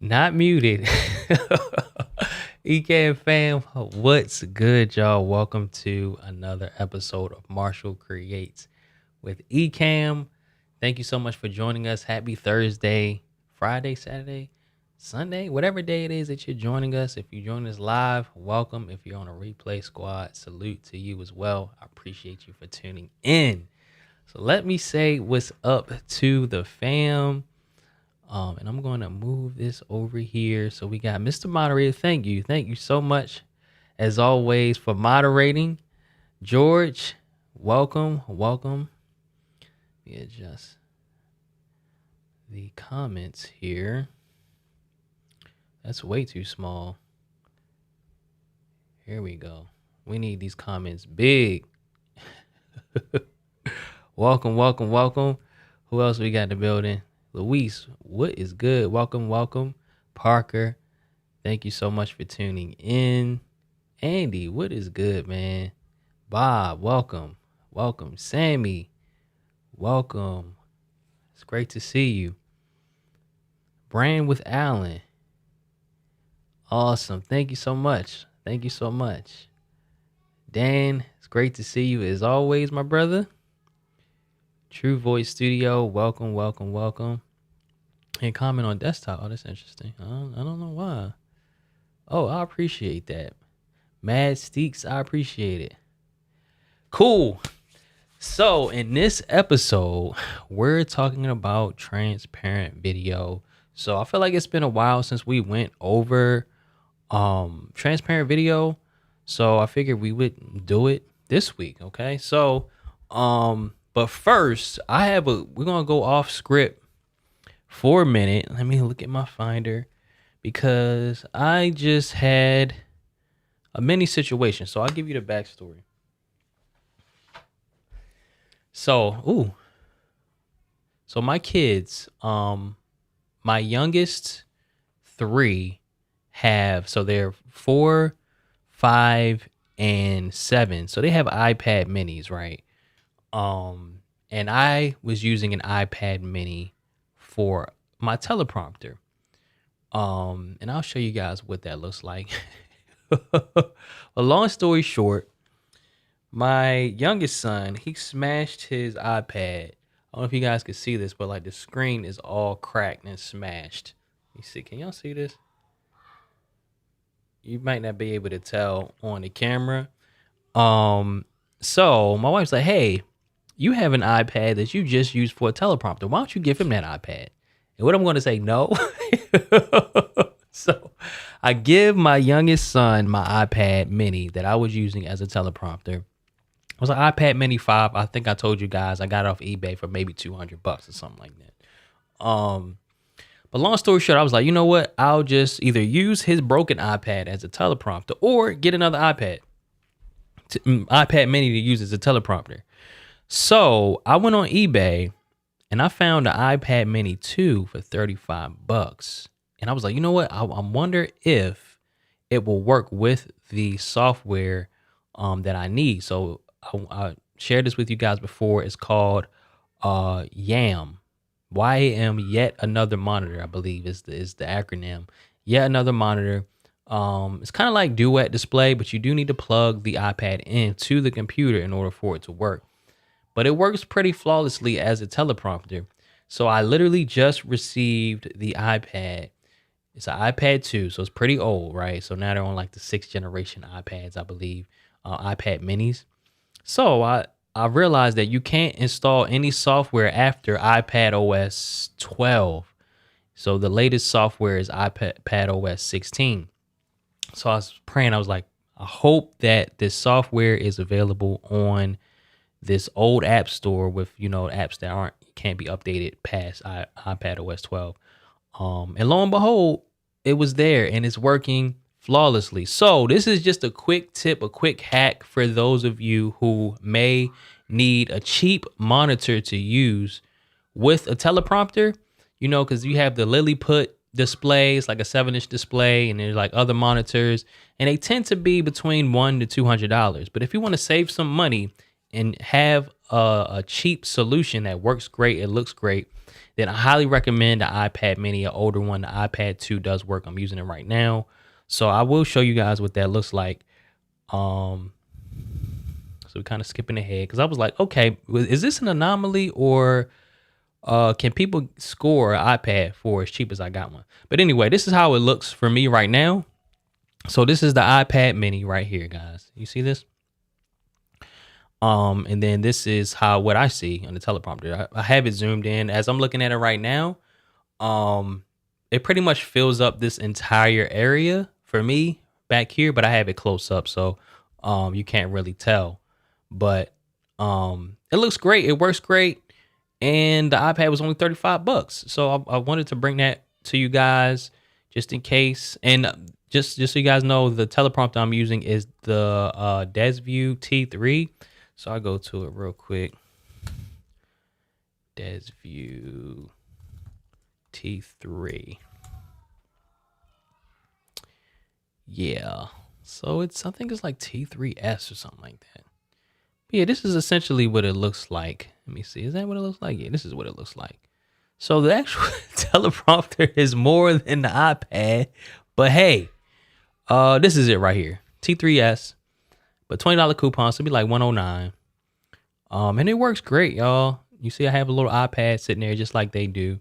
Not muted. Ecamm Fam, what's good, y'all? Welcome to another episode of Marshall Creates with Ecamm. Thank you so much for joining us. Happy Thursday, Friday, Saturday, Sunday, whatever day it is that you're joining us. If you join us live, welcome. If you're on a replay squad, salute to you as well. I appreciate you for tuning in. So let me say what's up to the fam. And I'm going to move this over here. So we got Mr. Moderator. Thank you. Thank you so much, as always, for moderating. George, welcome. Welcome. Let me adjust the comments here. That's way too small. Here we go. We need these comments big. Welcome, welcome, welcome. Who else we got in the building? Luis, what is good? Welcome, welcome. Parker, thank you so much for tuning in. Andy, what is good, man? Bob, welcome. Welcome. Sammy, welcome. It's great to see you. Brand with Allen. Awesome. Thank you so much. Thank you so much. Dan, it's great to see you as always, my brother. True Voice Studio, welcome, welcome, welcome. And comment on desktop. Oh, that's interesting. I don't know why. Oh, I appreciate that. Mad Steaks, I appreciate it. Cool. So in this episode, we're talking about transparent video. So I feel like it's been a while since we went over transparent video. So I figured we would do it this week. Okay. So but first, we're gonna go off script for a minute. Let me look at my finder because I just had a mini situation. So I'll give you the backstory. So my kids, my youngest three have, so they're 4, 5, and 7. So they have iPad minis, right? And I was using an iPad mini for my teleprompter. And I'll show you guys what that looks like. A long story short, my youngest son, he smashed his iPad. I don't know if you guys can see this, but like the screen is all cracked and smashed. You see, can y'all see this? You might not be able to tell on the camera. So my wife's like, hey, you have an iPad that you just used for a teleprompter. Why don't you give him that iPad? And what I'm going to say, no. So I give my youngest son my iPad mini that I was using as a teleprompter. It was an iPad mini 5. I think I told you guys I got it off eBay for maybe $200 or something like that. But long story short, I was like, you know what? I'll just either use his broken iPad as a teleprompter or get another iPad mini to use as a teleprompter. So I went on eBay and I found the iPad mini 2 for $35. And I was like, you know what? I wonder if it will work with the software that I need. So I shared this with you guys before. It's called YAM. YAM, Yet Another Monitor, I believe is the acronym. Yet Another Monitor. It's kind of like Duet Display, but you do need to plug the iPad into the computer in order for it to work. But it works pretty flawlessly as a teleprompter. So I literally just received the iPad. It's an iPad 2, so it's pretty old, right? So now they're on like the 6th generation iPads, I believe, iPad minis. So I realized that you can't install any software after iPad OS 12. So the latest software is iPad OS 16. So I was praying, I was like, I hope that this software is available on this old app store with, apps that can't be updated past iPad OS 12. And lo and behold, it was there and it's working flawlessly. So this is just a quick tip, a quick hack for those of you who may need a cheap monitor to use with a teleprompter, because you have the Lilliput displays, like a 7-inch display, and there's like other monitors, and they tend to be between $100 to $200. But if you want to save some money and have a cheap solution that works great, it looks great, then I highly recommend the iPad mini, an older one. The iPad 2 does work. I'm using it right now. So I will show you guys what that looks like. So we're kind of skipping ahead because I was like, okay, is this an anomaly or can people score an iPad for as cheap as I got one? But anyway, this is how it looks for me right now. So this is the iPad mini right here, guys. You see this? And then this is what I see on the teleprompter. I have it zoomed in as I'm looking at it right now. It pretty much fills up this entire area for me back here, but I have it close up, so you can't really tell. But it looks great. It works great. And the iPad was only $35. So I wanted to bring that to you guys just in case. And just so you guys know, the teleprompter I'm using is the DesView T3. So I'll go to it real quick. DesView T3. Yeah. So I think it's like T3S or something like that. But yeah, this is essentially what it looks like. Let me see. Is that what it looks like? Yeah, this is what it looks like. So the actual teleprompter is more than the iPad. But hey, this is it right here. T3S. But $20 coupon, so it'd be like $109. And it works great, y'all. You see I have a little iPad sitting there just like they do.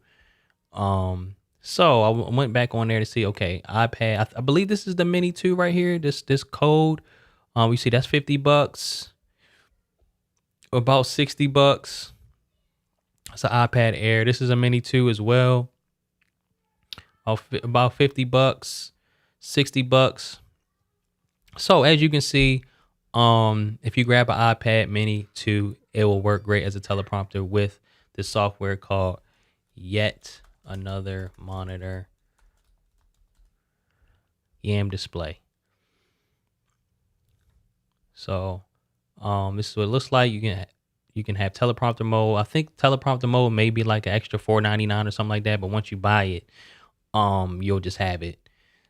So I went back on there to see, okay, iPad. I believe this is the Mini 2 right here. This code. You see that's $50. About $60. It's an iPad Air. This is a Mini 2 as well. About $50, $60. So as you can see, if you grab an iPad Mini 2, it will work great as a teleprompter with this software called Yet Another Monitor YAM Display. So this is what it looks like. You can have teleprompter mode. I think teleprompter mode may be like an extra $4.99 or something like that, but once you buy it, you'll just have it.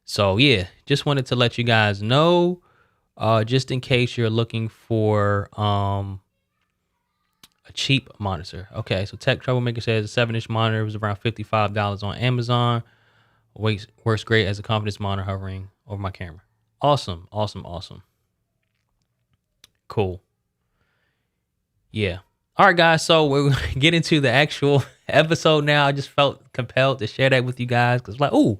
So yeah, just wanted to let you guys know, just in case you're looking for a cheap monitor. Okay, so Tech Troublemaker says a 7-inch monitor was around $55 on Amazon. Works great as a confidence monitor hovering over my camera. Awesome, awesome, awesome. Cool. Yeah. All right, guys. So we're going to get into the actual episode now. I just felt compelled to share that with you guys because, like, oh,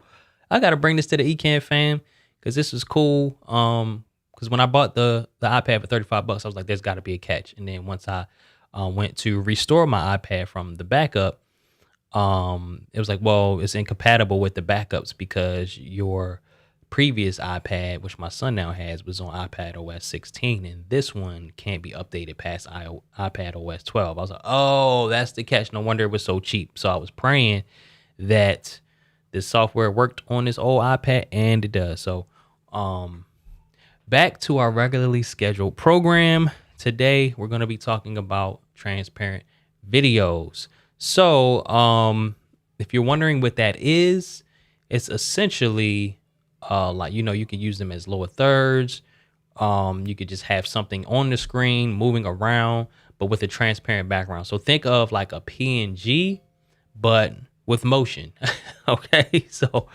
I got to bring this to the Ecamm Fam because this is cool. Because when I bought the iPad for $35, I was like, there's got to be a catch. And then once I went to restore my iPad from the backup, it was like, well, it's incompatible with the backups because your previous iPad, which my son now has, was on iPad OS 16, and this one can't be updated past iPad OS 12. I was like, oh, that's the catch. No wonder it was so cheap. So I was praying that this software worked on this old iPad, and it does. So back to our regularly scheduled program. Today, we're going to be talking about transparent videos. So if you're wondering what that is, it's essentially like, you can use them as lower thirds. You could just have something on the screen moving around, but with a transparent background. So think of like a PNG, but with motion. Okay, so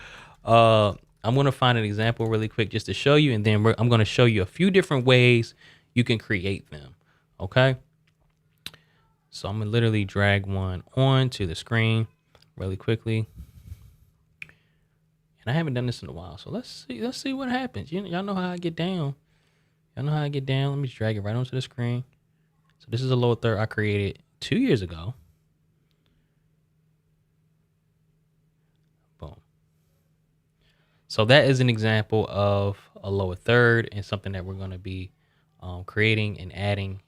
I'm going to find an example really quick just to show you, and then I'm going to show you a few different ways you can create them. Okay, so I'm going to literally drag one onto the screen really quickly. And I haven't done this in a while, so let's see what happens. Y'all know how I get down. Let me just drag it right onto the screen. So this is a lower third I created 2 years ago. Boom. So that is an example of a lower third and something that we're going to be creating and adding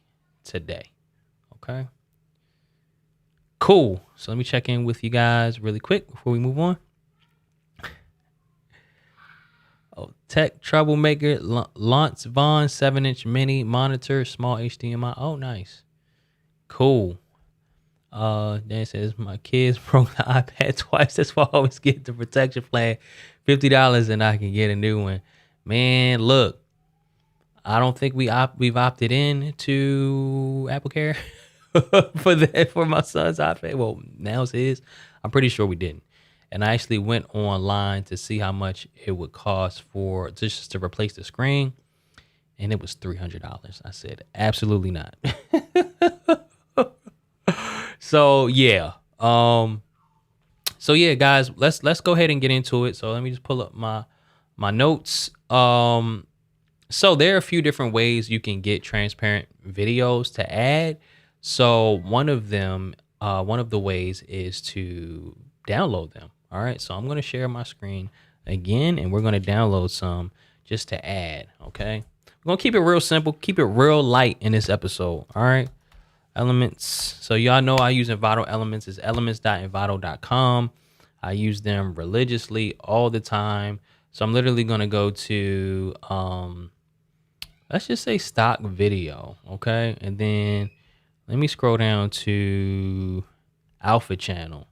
today. Okay. Cool. So let me check in with you guys really quick before we move on. Oh, Tech Troublemaker, Lance Vaughn, 7-inch mini monitor, small HDMI. Oh, nice. Cool. Dan says, my kids broke the iPad twice. That's why I always get the protection plan, $50, and I can get a new one. Man, look, I don't think we've opted in to AppleCare for my son's iPad. Well, now it's his. I'm pretty sure we didn't. And I actually went online to see how much it would cost for just to replace the screen, and it was $300. I said, absolutely not. So yeah, guys, let's go ahead and get into it. So let me just pull up my notes. So there are a few different ways you can get transparent videos to add. So one of the ways is to download them. All right, so I'm going to share my screen again, and we're going to download some just to add, okay? We're going to keep it real simple, keep it real light in this episode, all right? Elements. So y'all know I use Envato Elements. It's elements.envato.com. I use them religiously all the time. So I'm literally going to go to, let's just say stock video, okay? And then let me scroll down to Alpha Channel.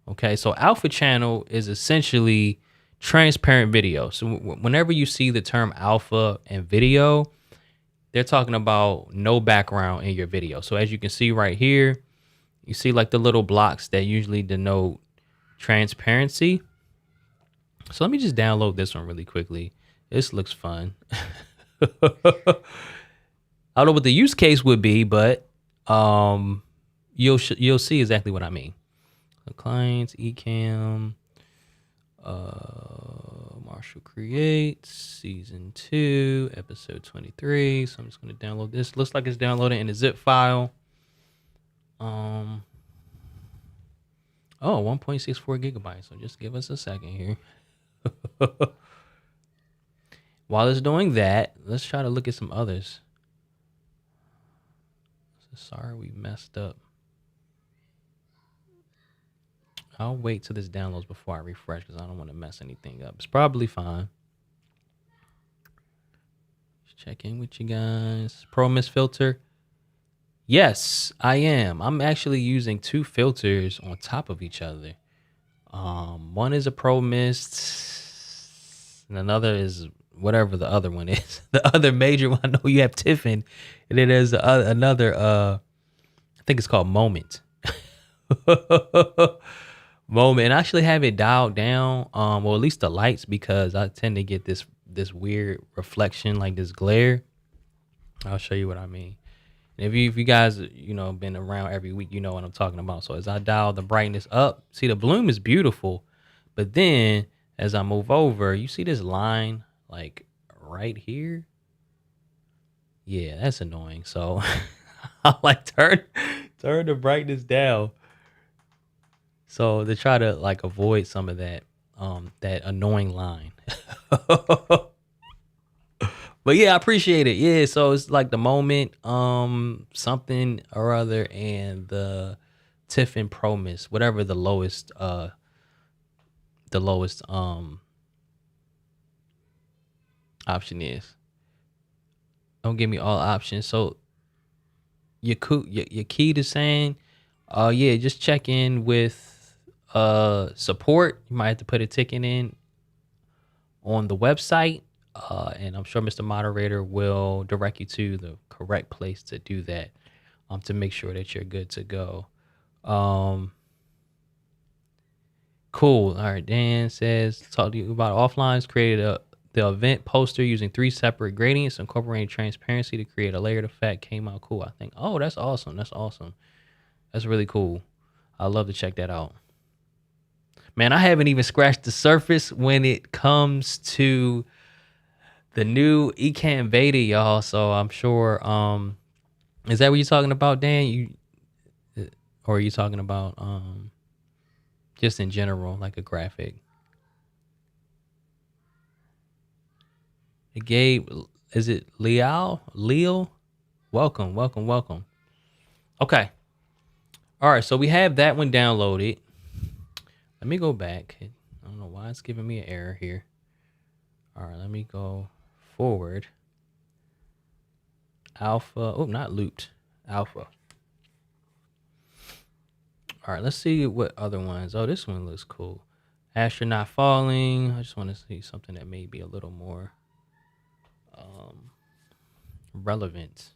Okay, so Alpha Channel is essentially transparent video. So whenever you see the term alpha and video, they're talking about no background in your video. So as you can see right here, you see like the little blocks that usually denote transparency. So let me just download this one really quickly. This looks fun. I don't know what the use case would be, but you'll see exactly what I mean. The clients, Ecamm, Marshall Creates, Season 2, Episode 23. So I'm just going to download this. Looks like it's downloading in a zip file. 1.64 gigabytes. So just give us a second here. While it's doing that, let's try to look at some others. Sorry, we messed up. I'll wait till this downloads before I refresh because I don't want to mess anything up. It's probably fine. Just check in with you guys. Pro Mist filter. Yes, I am. I'm actually using two filters on top of each other. One is a Pro Mist, and another is whatever the other one is. The other major one, I know you have Tiffin, and then there's another. I think it's called Moment. Moment. And I actually have it dialed down. Well, at least the lights, because I tend to get this weird reflection, like this glare. I'll show you what I mean. And if you guys been around every week, you know what I'm talking about. So as I dial the brightness up, see the bloom is beautiful, but then as I move over, you see this line like right here. Yeah, that's annoying. So I like turn the brightness down. So to try to like avoid some of that annoying line. But yeah, I appreciate it. Yeah, so it's like the moment, something or other, and the Tiffin Promise, whatever the lowest option is. Don't give me all options. So your key to saying, yeah, just check in with support. You might have to put a ticket in on the website, and I'm sure Mr. Moderator will direct you to the correct place to do that, to make sure that you're good to go. Um, cool. All right. Dan says, talk to you about offlines. Created the event poster using 3 separate gradients, incorporating transparency to create a layered effect. Came out cool, I think. Oh, that's awesome. That's awesome. That's really cool. I'd love to check that out. Man, I haven't even scratched the surface when it comes to the new Ecamm beta, y'all. So I'm sure. Is that what you're talking about, Dan? Or are you talking about just in general, like a graphic? Gabe, is it Leo? Welcome, welcome, welcome. Okay. All right, so we have that one downloaded. Let me go back. I don't know why it's giving me an error here. All right, let me go forward. Alpha. Oh, not looped. Alpha. All right, let's see what other ones. Oh, this one looks cool. Astronaut falling. I just want to see something that may be a little more relevant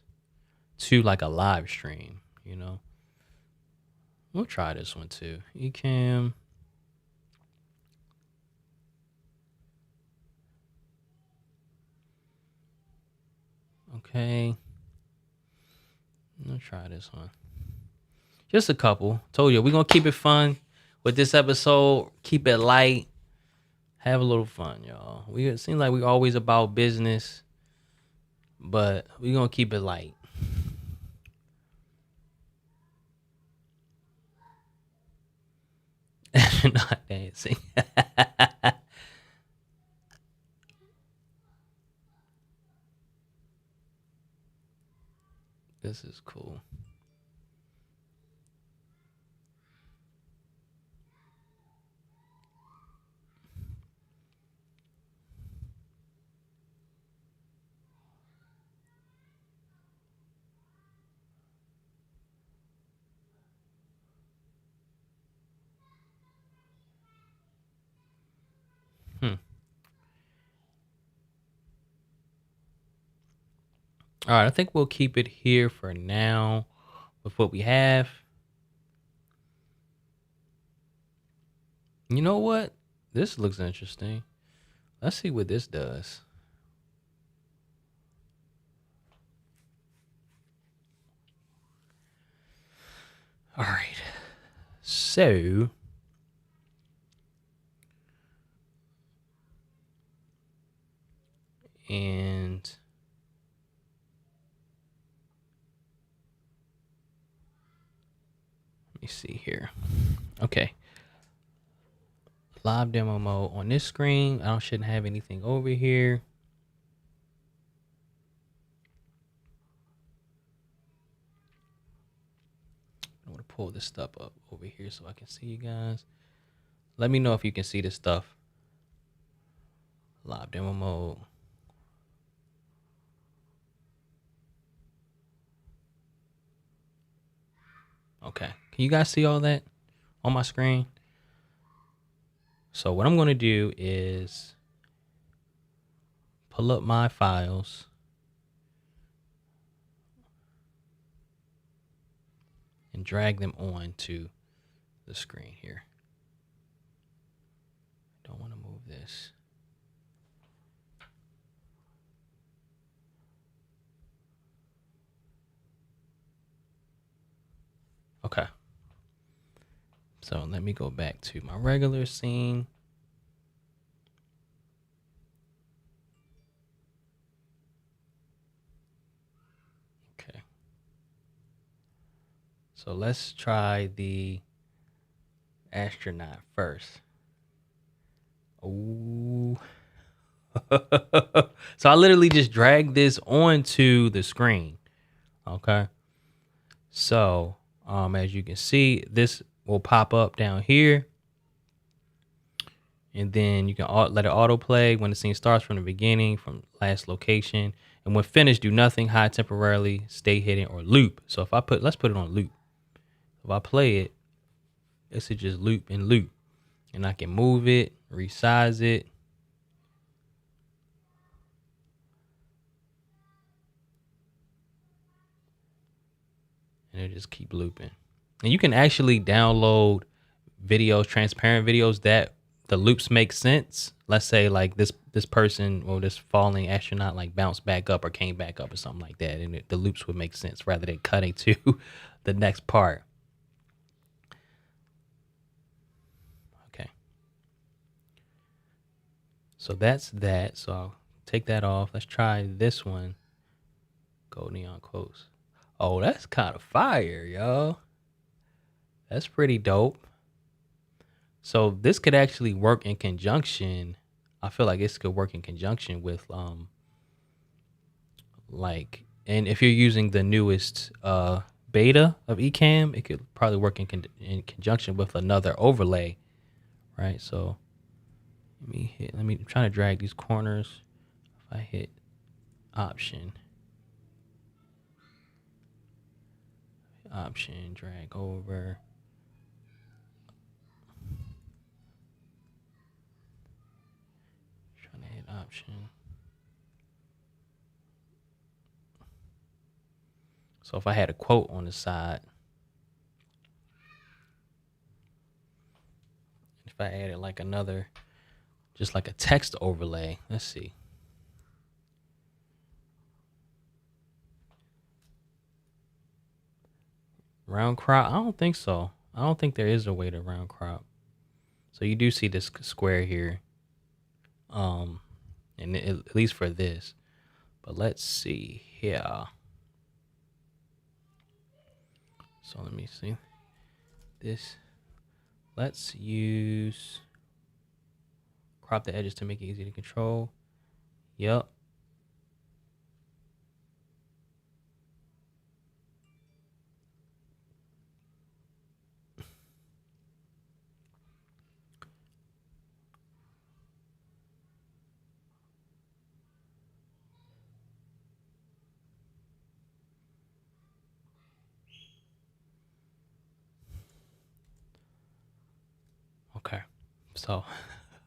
to like a live stream, We'll try this one too. Ecamm. Okay. I'll try this one. Just a couple. Told you, we're going to keep it fun with this episode. Keep it light. Have a little fun, y'all. It seems like we're always about business, but we're going to keep it light. Not dancing. This is cool. All right, I think we'll keep it here for now with what we have. You know what? This looks interesting. Let's see what this does. All right. So, and let me see here. Okay. Live demo mode on this screen. I shouldn't have anything over here. I'm going to pull this stuff up over here so I can see you guys. Let me know if you can see this stuff. Live demo mode. Okay. Can you guys see all that on my screen? So what I'm going to do is pull up my files and drag them on to the screen here. Don't want to move this. Okay. So let me go back to my regular scene. Okay. So let's try the astronaut first. Ooh. So I literally just dragged this onto the screen. Okay. So as you can see, this will pop up down here. And then you can let it autoplay when the scene starts from the beginning, from last location. And when finished, do nothing, hide temporarily, stay hidden, or loop. So if let's put it on loop. If I play it, it should just loop and loop. And I can move it, resize it. And it just keep looping. And you can actually download videos, transparent videos that the loops make sense. Let's say like this person or this falling astronaut like bounced back up or came back up or something like that, and the loops would make sense rather than cutting to the next part. Okay. So that's that. So I'll take that off. Let's try this one. Go neon quotes. Oh, that's kind of fire, yo. That's pretty dope. So this could actually work in conjunction. I feel like this could work in conjunction with like, and if you're using the newest beta of Ecamm, it could probably work in conjunction with another overlay, right? So let me I'm trying to drag these corners. If I hit option, drag over. Trying to hit option. So if I had a quote on the side, if I added like another, just like a text overlay, let's see. Round crop? I don't think so. I don't think there is a way to round crop. So you do see this square here. And at least for this. But let's see here. So let me see. This. Let's use crop the edges to make it easy to control. Yep. Okay. So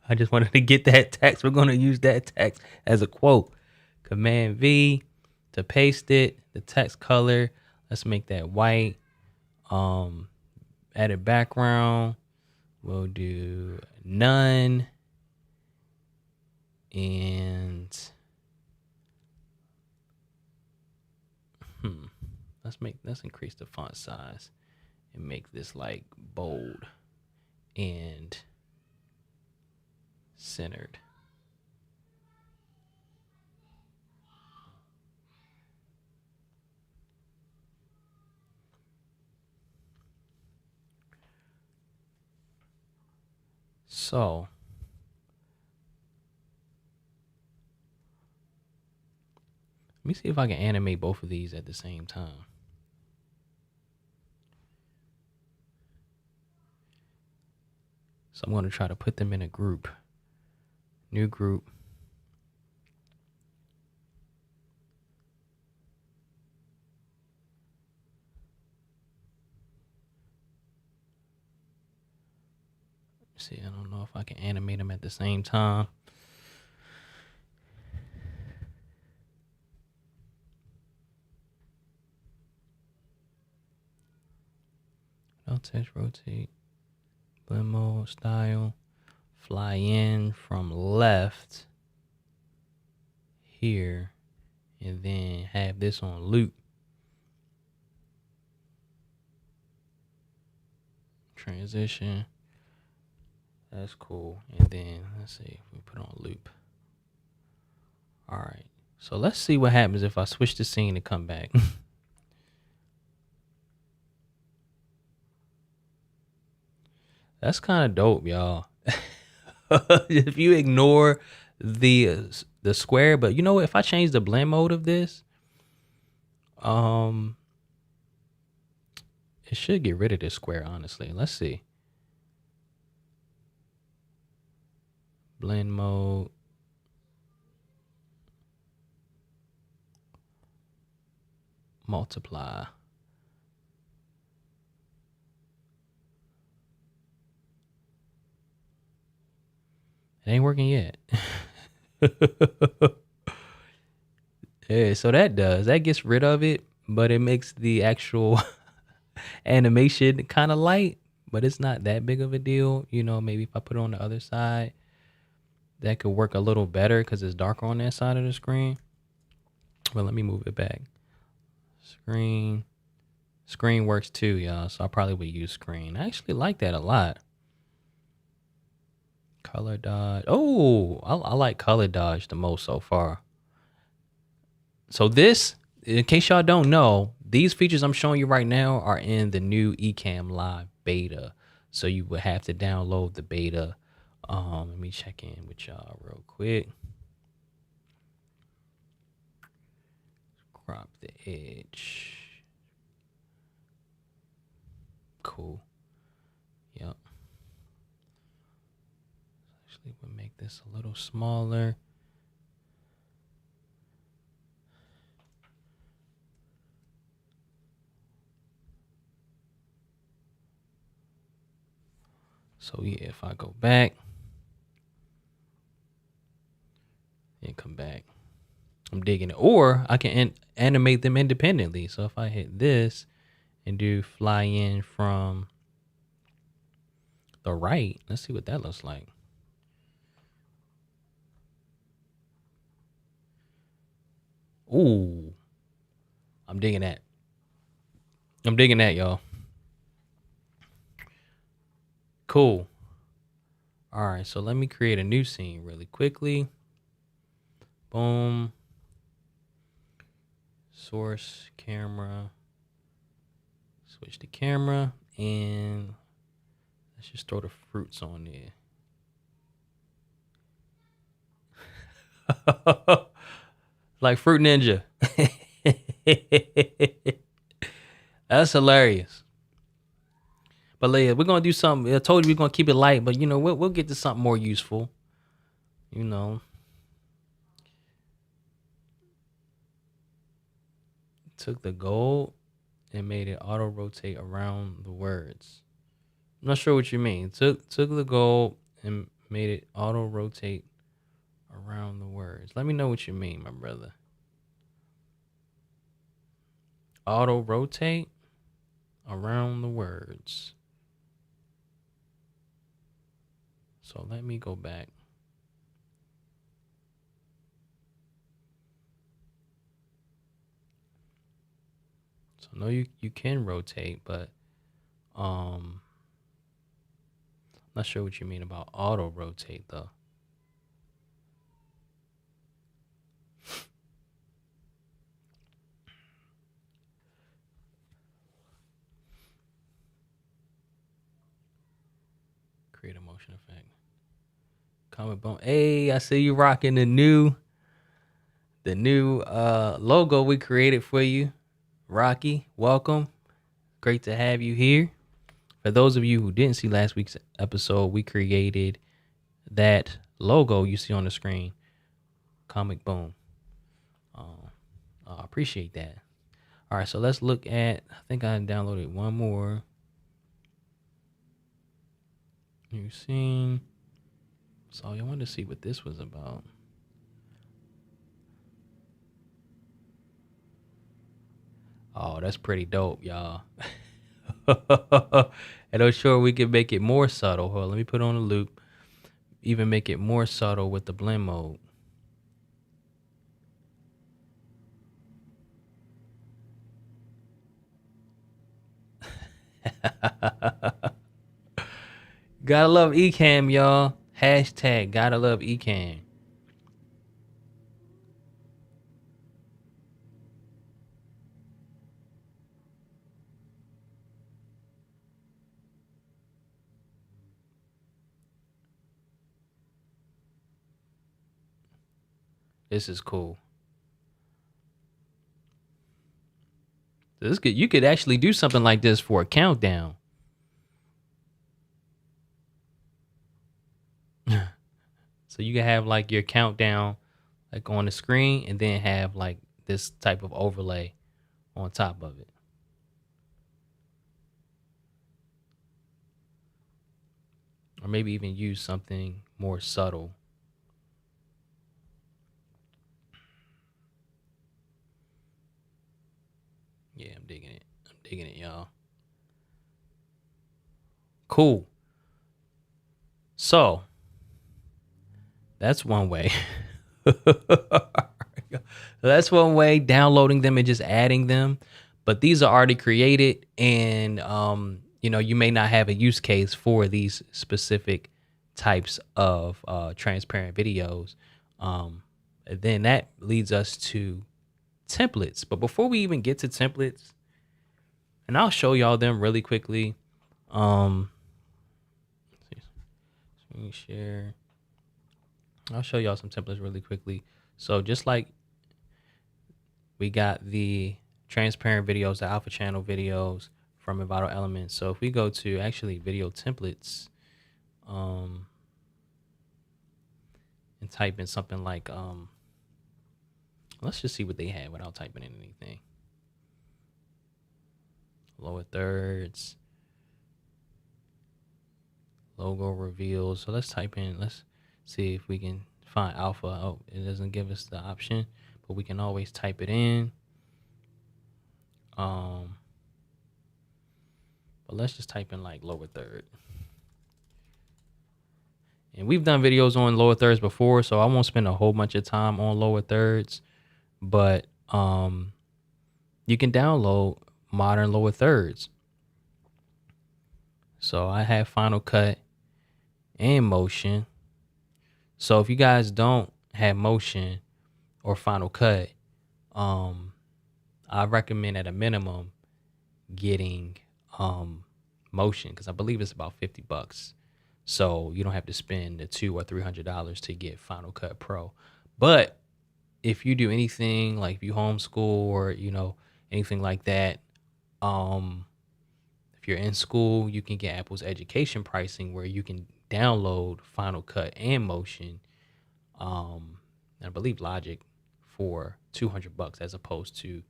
I just wanted to get that text. We're going to use that text as a quote. Command V to paste it. The text color. Let's make that white. Added background. We'll do none. And let's increase the font size and make this like bold and centered. So let me see if I can animate both of these at the same time. So I'm going to try to put them in a group. New group. see. I don't know if I can animate them at the same time. No text, rotate, blend mode, style, fly in from left here, and then have this on loop. Transition. That's cool. And then let's see if we put on loop. All right. So let's see what happens if I switch the scene to come back. That's kind of dope, y'all. If you ignore the square, but you know what? If I change the blend mode of this, it should get rid of this square, honestly. Let's see. Blend mode. Multiply. It ain't working yet. Yeah, so that gets rid of it, but it makes the actual animation kind of light, but it's not that big of a deal. You know, maybe if I put it on the other side, that could work a little better because it's darker on that side of the screen. But let me move it back. Screen works too, y'all. So I probably would use screen. I actually like that a lot. Color dodge. Oh, I like color dodge the most so far. So this, in case y'all don't know, these features I'm showing you right now are in the new Ecamm Live beta. So you would have to download the beta. Let me check in with y'all real quick. Crop the edge. Cool. Yep. Actually, we'll make this a little smaller. So yeah, if I go back and come back, I'm digging it. Or I can animate them independently. So if I hit this and do fly in from the right, let's see what that looks like. Ooh, I'm digging that. I'm digging that, y'all. Cool. All right, so let me create a new scene really quickly. Boom. Source, camera. Switch the camera, and let's just throw the fruits on there. Like Fruit Ninja. That's hilarious. But Leia, we're gonna do something. I told you we're gonna keep it light, but you know we'll get to something more useful. You know, took the gold and made it auto rotate around the words. I'm not sure what you mean. Took the gold and made it auto rotate around the words. Let me know what you mean, my brother. Auto rotate around the words. So let me go back. So no, you can rotate, but not sure what you mean about auto rotate though. Create a motion effect. Comment bone. Hey, I see you rocking the new logo we created for you. Rocky, welcome. Great to have you here. For those of you who didn't see last week's episode, we created that logo you see on the screen. Comic Boom. I appreciate that. All right, so let's look at, I think I downloaded one more. You seen? So I wanted to see what this was about. Oh, that's pretty dope, y'all. And I'm sure we can make it more subtle. Hold on, let me put on a loop. Even make it more subtle with the blend mode. Gotta love Ecamm, y'all. Hashtag gotta love Ecamm. This is cool. You could actually do something like this for a countdown. So you can have like your countdown like on the screen and then have like this type of overlay on top of it. Or maybe even use something more subtle. Yeah, I'm digging it. I'm digging it, y'all. Cool. So that's one way. That's one way, downloading them and just adding them. But these are already created, and you may not have a use case for these specific types of transparent videos. And then that leads us to templates. But before we even get to templates, and I'll show y'all them really quickly. Screen share. I'll show y'all some templates really quickly. So just like we got the transparent videos, the alpha channel videos from Envato Elements. So if we go to actually video templates, and type in something like, let's just see what they had without typing in anything. Lower thirds, logo reveal. So let's type in, let's see if we can find alpha. Oh, it doesn't give us the option, but we can always type it in. But let's just type in like lower third. And we've done videos on lower thirds before, so I won't spend a whole bunch of time on lower thirds. But you can download modern lower thirds. So I have Final Cut and Motion. So if you guys don't have Motion or Final Cut, I recommend at a minimum getting Motion, because I believe it's about $50. So you don't have to spend the $200 or $300 to get Final Cut Pro. But if you do anything like if you homeschool or anything like that, if you're in school, you can get Apple's education pricing where you can download Final Cut and Motion, I believe Logic, for $200 as opposed to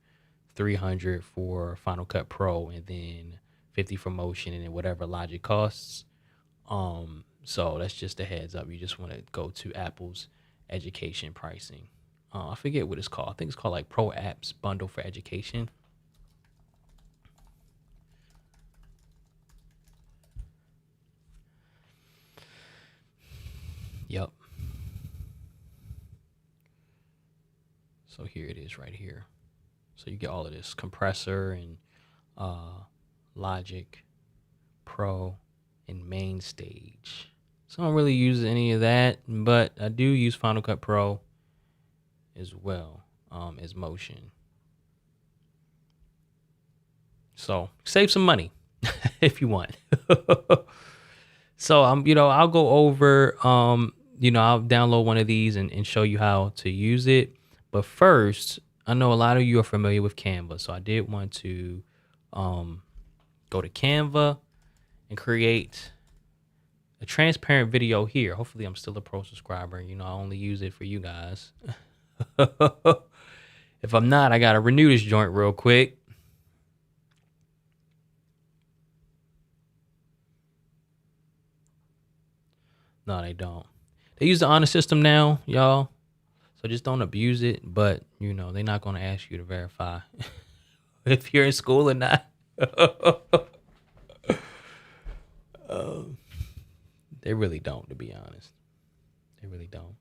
$300 for Final Cut Pro and then $50 for Motion and then whatever Logic costs. So that's just a heads up. You just want to go to Apple's education pricing. I forget what it's called. I think it's called like Pro Apps Bundle for Education. Yep. So here it is right here. So you get all of this compressor and Logic Pro and Main Stage. So I don't really use any of that, but I do use Final Cut Pro as well as Motion. So save some money if you want. So I'll go over, I'll download one of these and show you how to use it. But first, I know a lot of you are familiar with Canva, so I did want to go to Canva and create a transparent video here. Hopefully I'm still a pro subscriber. I only use it for you guys. If I'm not, I gotta renew this joint real quick. No, they don't. They use the honor system now, y'all. So just don't abuse it. But they're not gonna ask you to verify if you're in school or not. They really don't, to be honest. They really don't.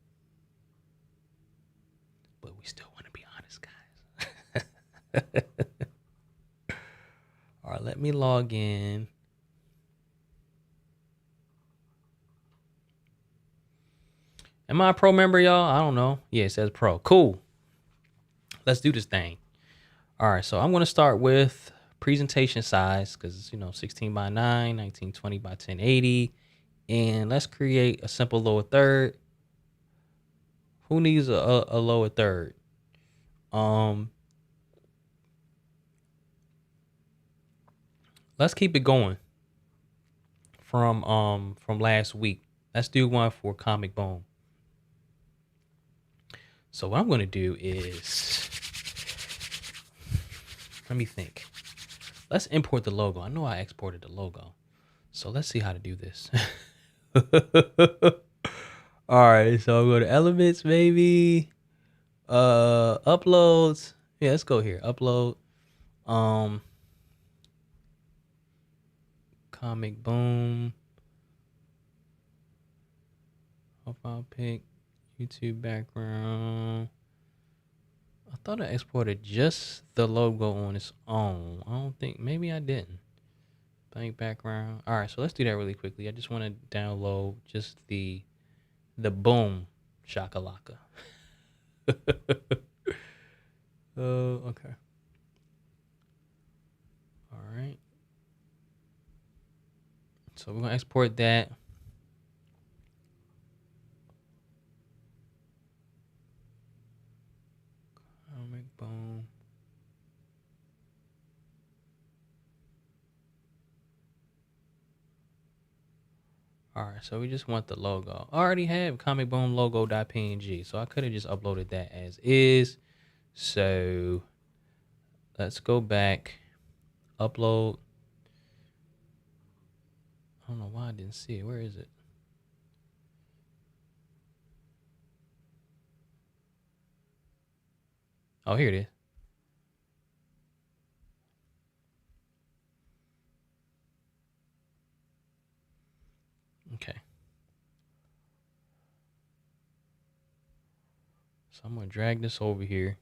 But we still want to be honest, guys. All right, let me log in. Am I a pro member, y'all? I don't know. Yeah, it says pro. Cool. Let's do this thing. All right, so I'm going to start with presentation size because, 16 by 9, 1920 by 1080. And let's create a simple lower third. Who needs a lower third? Let's keep it going from last week. Let's do one for Comic Boom. So what I'm going to do is, let me think. Let's import the logo. I know I exported the logo. So let's see how to do this. All right, so I'll go to elements, maybe. Uploads. Yeah, let's go here. Upload. Comic Boom. Profile pic. YouTube background. I thought I exported just the logo on its own. I don't think, maybe I didn't. Blank background. All right, so let's do that really quickly. I just want to download just the boom shakalaka. Okay. All right. So we're gonna export that. Comic Boom. All right, so we just want the logo. I already have Comic Boom logo.png, so I could have just uploaded that as is. So let's go back, upload. I don't know why I didn't see it. Where is it? Oh, here it is. Okay. So I'm gonna drag this over here.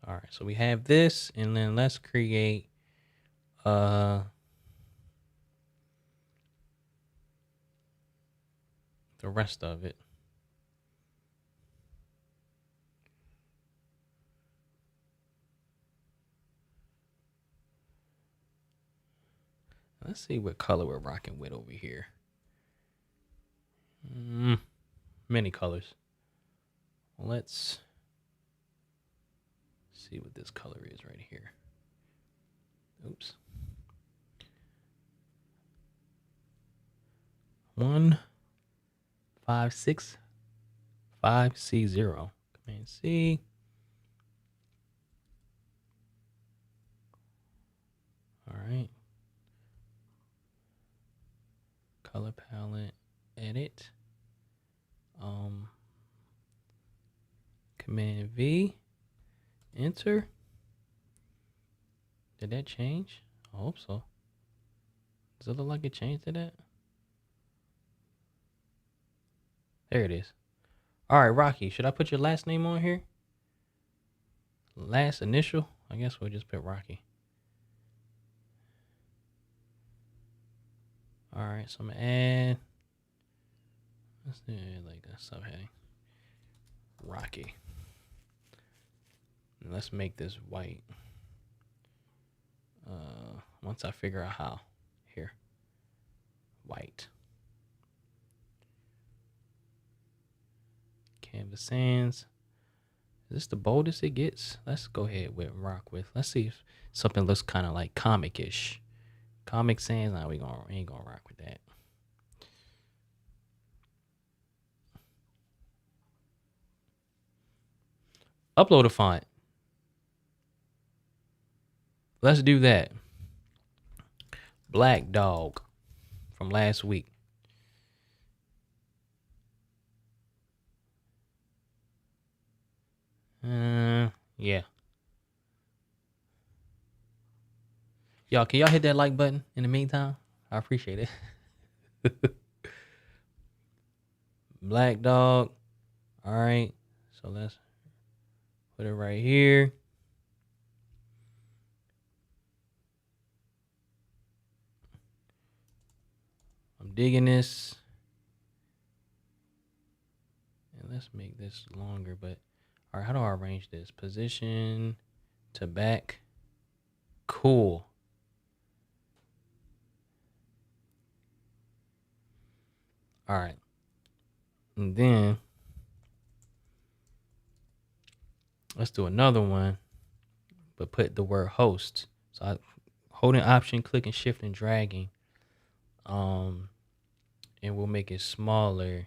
All right, so we have this, and then let's create the rest of it. Let's see what color we're rocking with over here. Many colors. Let's see what this color is right here. Oops. 15650. Command C. All right. Color palette. Edit. Command V. Enter. Did that change? I hope so. Does it look like it changed to that? There it is. All right, Rocky. Should I put your last name on here? Last initial? I guess we'll just put Rocky. All right, so I'm gonna add. Let's do like a subheading. Rocky. And let's make this white. Once I figure out how. Here. White. Canvas Sans. Is this the boldest it gets? Let's go ahead with rock with. Let's see if something looks kind of like comic-ish. Comic Sans. Nah, we ain't gonna rock with that. Upload a font. Let's do that. Black Dog from last week. Yeah. Y'all, can y'all hit that like button in the meantime? I appreciate it. Black Dog. All right. So let's put it right here. I'm digging this. And let's make this longer, but all right, how do I arrange this? Position to back. Cool. All right. And then let's do another one, but put the word host. So I holding option, clicking shift and dragging. And we'll make it smaller.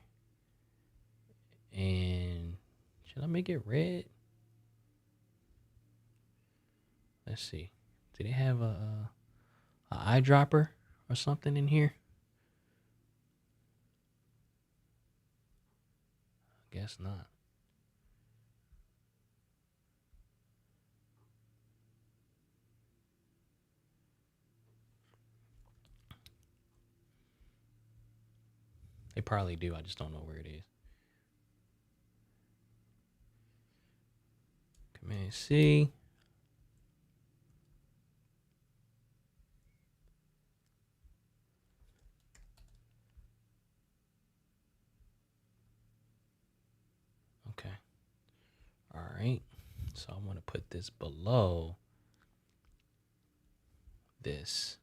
And should I make it red? Let's see. Do they have a eyedropper or something in here? Guess not. They probably do. I just don't know where it is. Command C. Okay. All right. So I want to put this below this.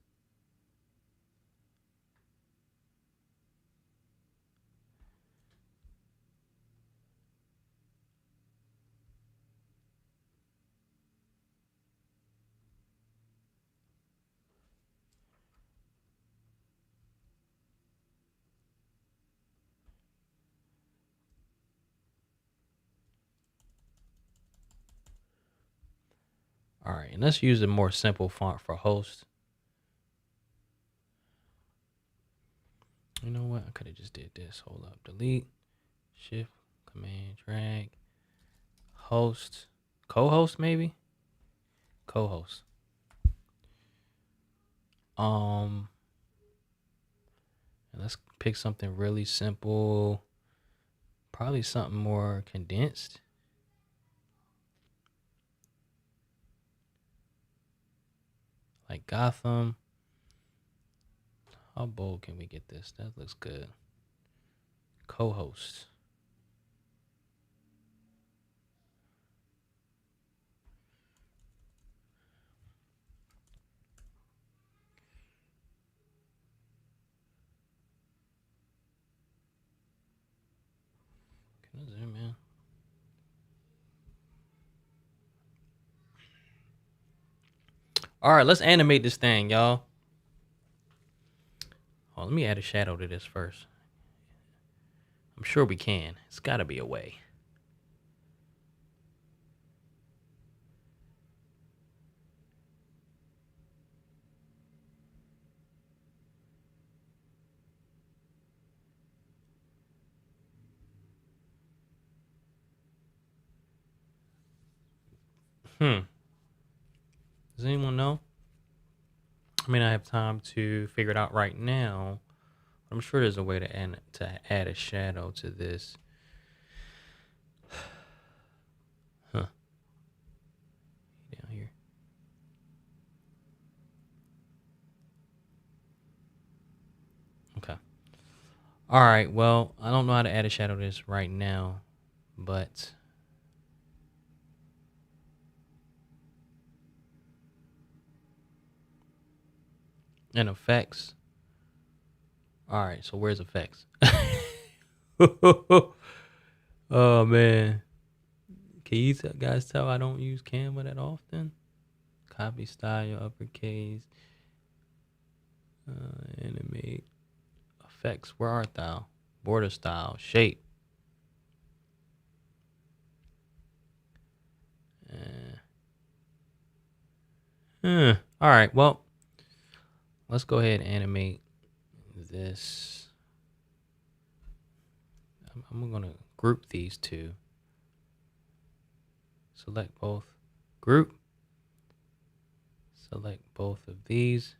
All right, and let's use a more simple font for host. You know what? I could have just did this. Hold up. Delete. Shift. Command. Drag. Host. Co-host maybe? Co-host. And let's pick something really simple. Probably something more condensed. Like Gotham. How bold can we get this? That looks good. Co-host. Can I zoom in? All right, let's animate this thing, y'all. Oh, let me add a shadow to this first. I'm sure we can. It's got to be a way. Does anyone know? I may not have time to figure it out right now. I'm sure there's a way to add a shadow to this. Huh. Down here. Okay. All right. Well, I don't know how to add a shadow to this right now, but in effects. All right. So where's effects? Oh man. Can you guys tell I don't use Canva that often? Copy style, uppercase, animate, effects. Where art thou? Border style, shape. All right. Well, let's go ahead and animate this. I'm going to group these two. Select both, group, select both of these.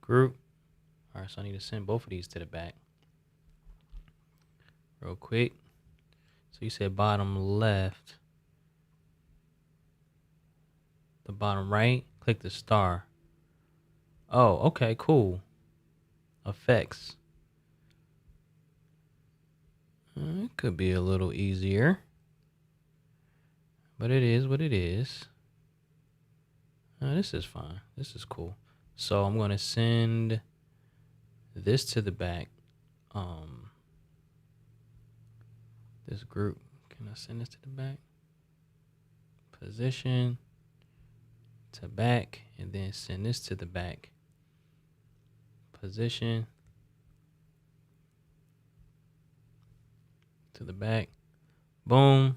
Group. All right, so I need to send both of these to the back real quick. So you said bottom left, the bottom right, click the star. Oh, okay, cool. Effects. It could be a little easier, but it is what it is. This is fine. This is cool. So I'm going to send this to the back. This group. Can I send this to the back? Position to back, and then send this to the back. Position to the back. Boom.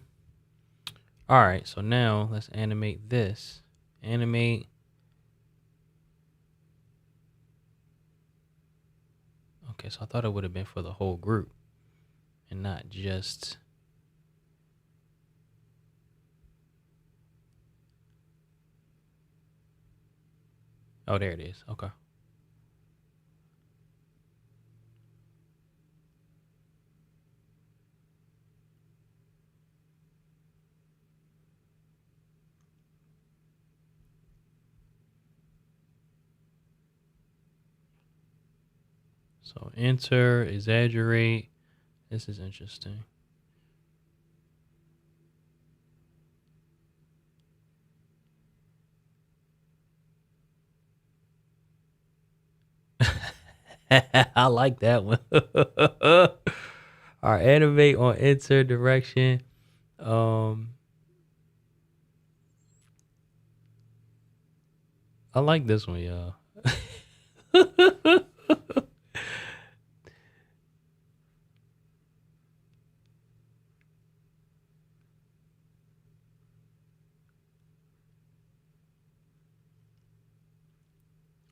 All right, so now let's animate this. Animate. Okay, so I thought it would have been for the whole group and not just. Oh, there it is. Okay. So enter, exaggerate. This is interesting. I like that one. All right, animate on enter direction. I like this one, y'all.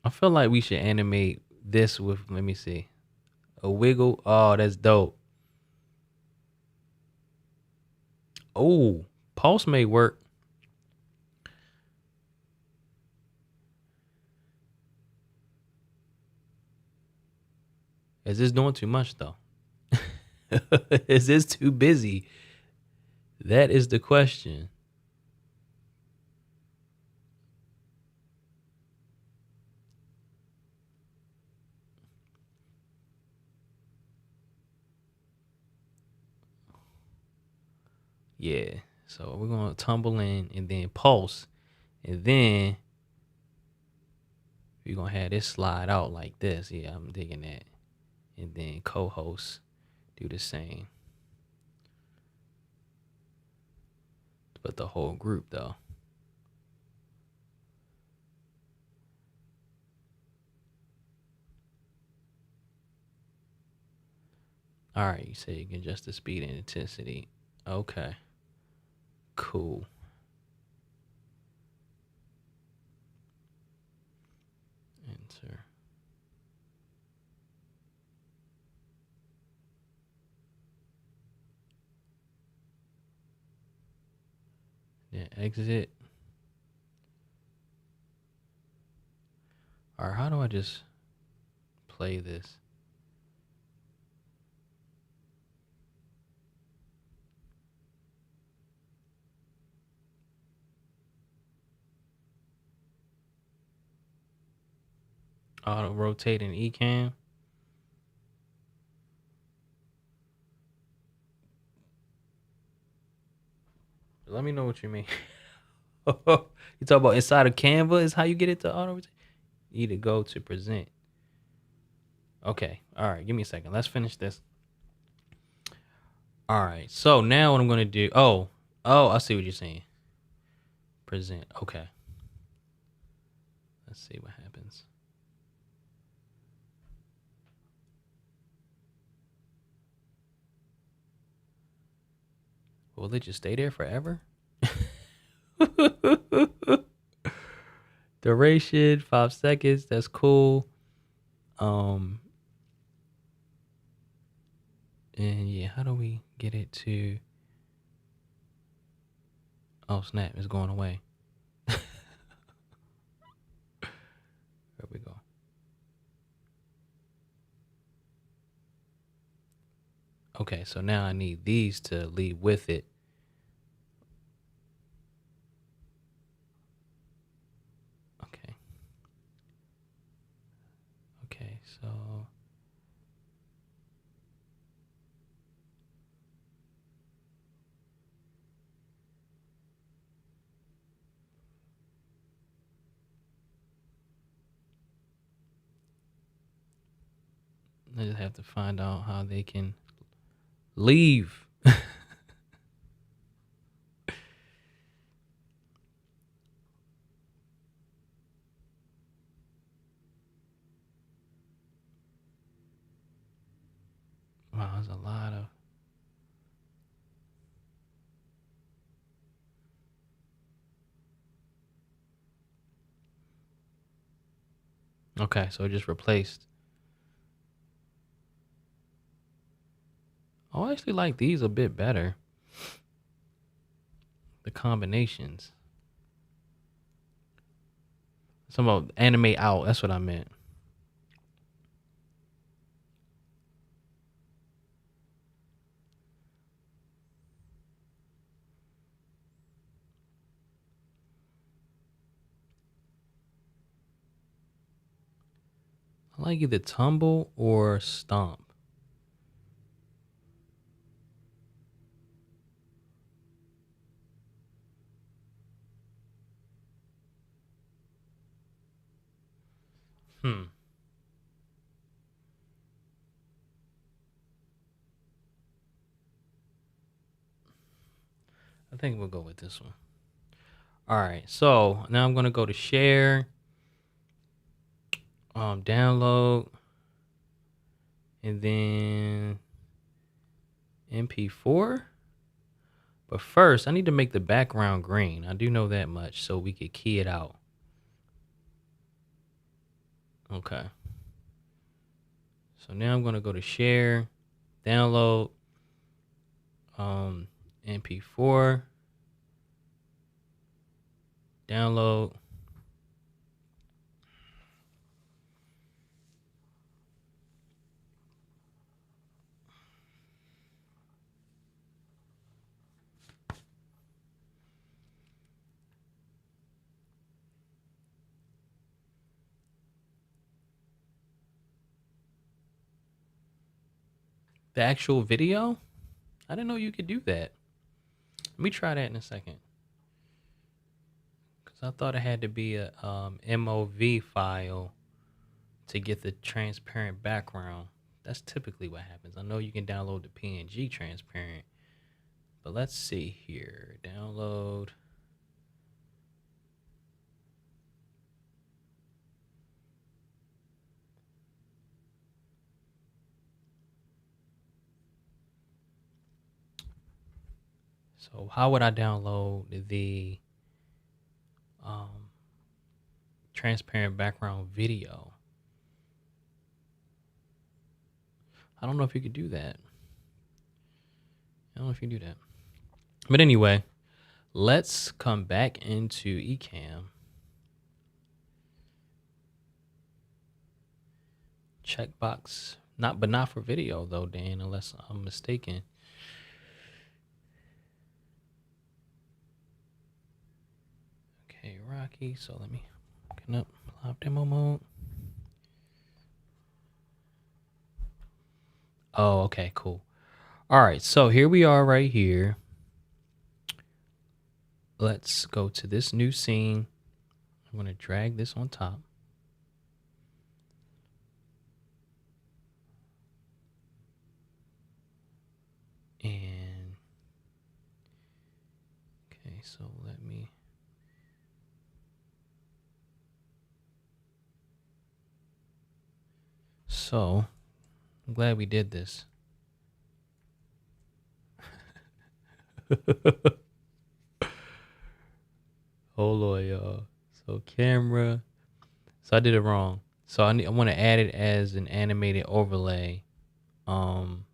I feel like we should animate this with, let me see, a wiggle. Oh, that's dope. Oh, pulse may work. Is this doing too much though? Is this too busy? That is the question. Yeah. So we're gonna tumble in and then pulse, and then we're gonna have this slide out like this. Yeah, I'm digging that. And then co-host do the same. But the whole group though. All right, you say you can adjust the speed and intensity. Okay. Cool. Enter. Then exit. All right, how do I just play this? Auto rotate in Ecamm. Let me know what you mean. You talk about inside of Canva is how you get it to auto rotate? You need to go to present. Okay. All right. Give me a second. Let's finish this. All right. So now what I'm gonna do. Oh, I see what you're saying. Present. Okay. Let's see what happens. Will it just stay there forever? Duration 5 seconds. That's cool. And yeah, how do we get it to? Oh snap! It's going away. There we go. Okay, so now I need these to lead with it. Okay. Okay, so I just have to find out how they can leave. Wow, there's a lot of. Okay, so it just replaced. Oh, I actually like these a bit better. The combinations. Some of animate out. That's what I meant. I like either tumble or stomp. Hmm. I think we'll go with this one. All right. So now I'm gonna go to share, download, and then MP4. But first, I need to make the background green. I do know that much, so we could key it out. Okay. So now I'm gonna go to share, download, MP4, download. The actual video? I didn't know you could do that. Let me try that in a second. Because I thought it had to be a MOV file to get the transparent background. That's typically what happens. I know you can download the PNG transparent, but let's see here. Download. So how would I download the transparent background video? I don't know if you could do that. I don't know if you do that. But anyway, let's come back into Ecamm. Checkbox. Not for video though, Dan, unless I'm mistaken. Okay, Rocky. So let me open up live demo mode. Oh, okay, cool. All right, so here we are right here. Let's go to this new scene. I'm going to drag this on top. And okay, so let me. So I'm glad we did this. Hold on, y'all. So camera. So I did it wrong. So I want to add it as an animated overlay. Um.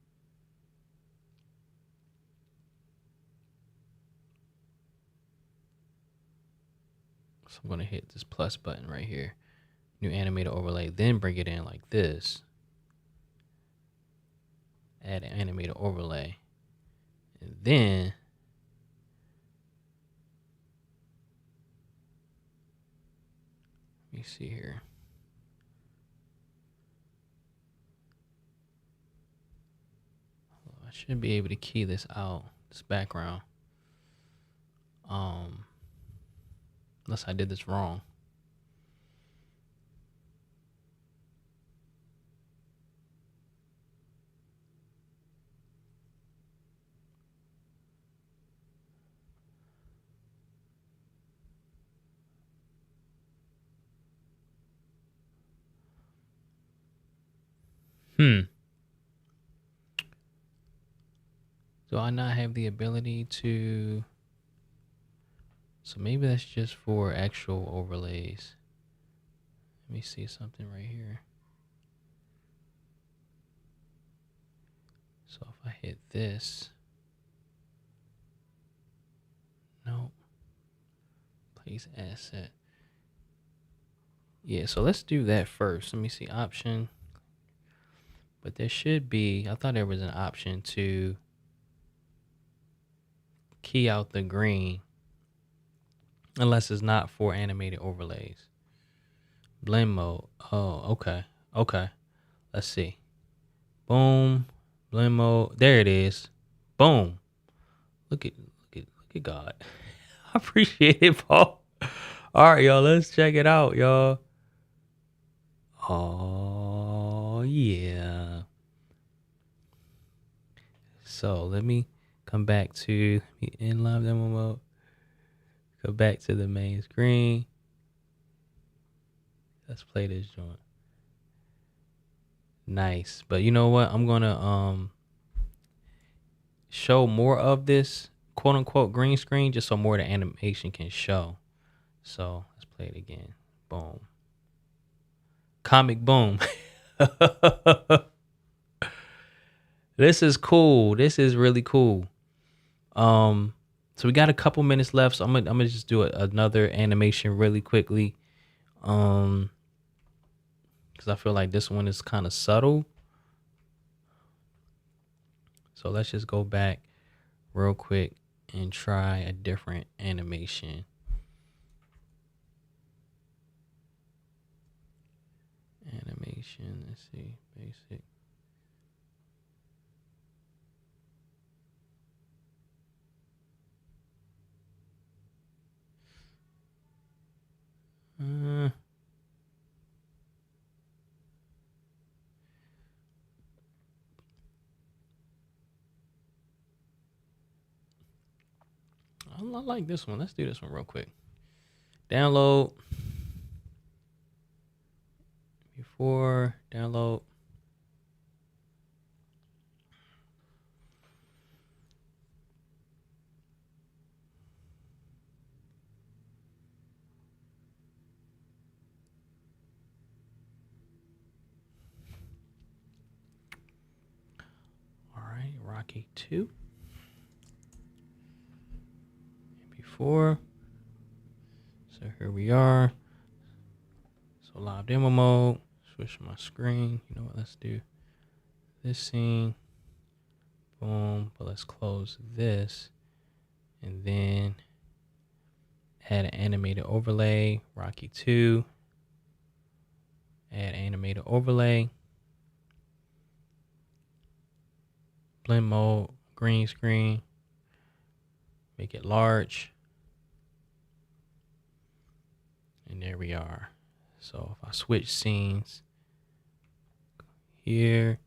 So I'm gonna hit this plus button right here. New animated overlay. Then bring it in like this. Add an animated overlay. And then let me see here. I should be able to key this out, this background. Unless I did this wrong. Do I not have the ability to? So maybe that's just for actual overlays. Let me see something right here. So if I hit this, nope. Place asset. Yeah, so let's do that first. Let me see option. But there should be, I thought there was an option to key out the green unless it's not for animated overlays. Blend mode. Oh, okay. Okay. Let's see. Boom. Blend mode. There it is. Boom. Look at God. I appreciate it, Paul. All right, y'all. Let's check it out, y'all. Oh yeah. So let me come back to in live demo mode. Go back to the main screen. Let's play this joint. Nice. But you know what? I'm gonna show more of this quote unquote green screen just so more of the animation can show. So let's play it again. Boom. Comic boom. This is cool. This is really cool. So we got a couple minutes left. So I'm gonna just do another animation really quickly. Because I feel like this one is kind of subtle. So let's just go back real quick and try a different animation. Animation, let's see, basic. I like this one. Let's do this one real quick. Download. Before download. All right, Rocky 2. Before. So here we are. So live demo mode. Switch my screen. You know what? Let's do this scene. Boom. But let's close this. And then add an animated overlay. Rocky 2. Add animated overlay. Blend mode. Green screen. Make it large. And there we are. So if I switch scenes here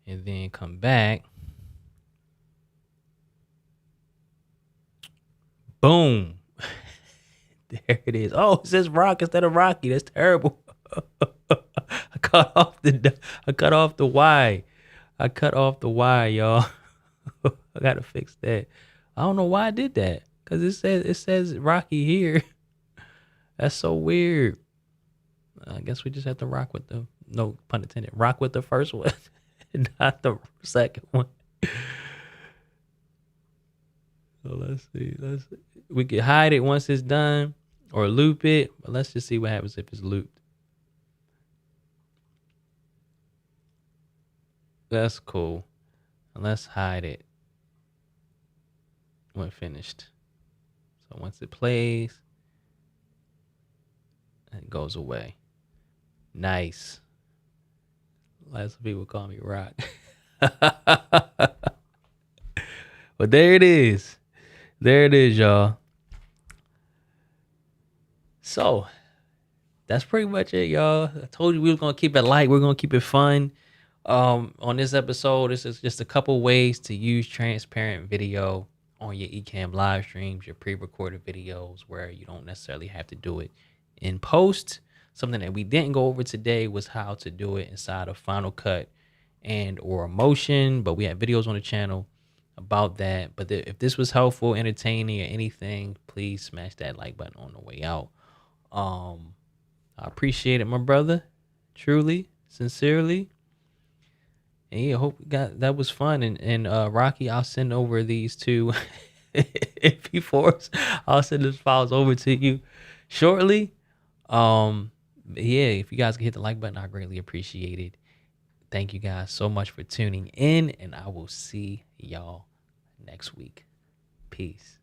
and then come back, boom. There it is. Oh, it says Rock instead of Rocky. That's terrible. I cut off the Y. I cut off the Y, y'all. I gotta fix that. I don't know why I did that. Cause it says Rocky here. That's so weird. I guess we just have to rock with the no pun intended. Rock with the first one, not the second one. So let's see. We can hide it once it's done or loop it. But let's just see what happens if it's looped. That's cool. And let's hide it when finished. So once it plays, it goes away. Nice. Lots of people call me Rock. But there it is. There it is, y'all. So that's pretty much it, y'all. I told you we were gonna keep it light. We're gonna keep it fun. On this episode, this is just a couple ways to use transparent video on your Ecamm live streams, your pre-recorded videos, where you don't necessarily have to do it in post. Something that we didn't go over today was how to do it inside of Final Cut and or Motion, but we have videos on the channel about that. But if this was helpful, entertaining, or anything, please smash that like button on the way out. I appreciate it, my brother, truly, sincerely. And yeah, hope that was fun. And Rocky, I'll send over these two MP4s. I'll send those files over to you shortly. Yeah, if you guys can hit the like button, I greatly appreciate it. Thank you guys so much for tuning in, and I will see y'all next week. Peace.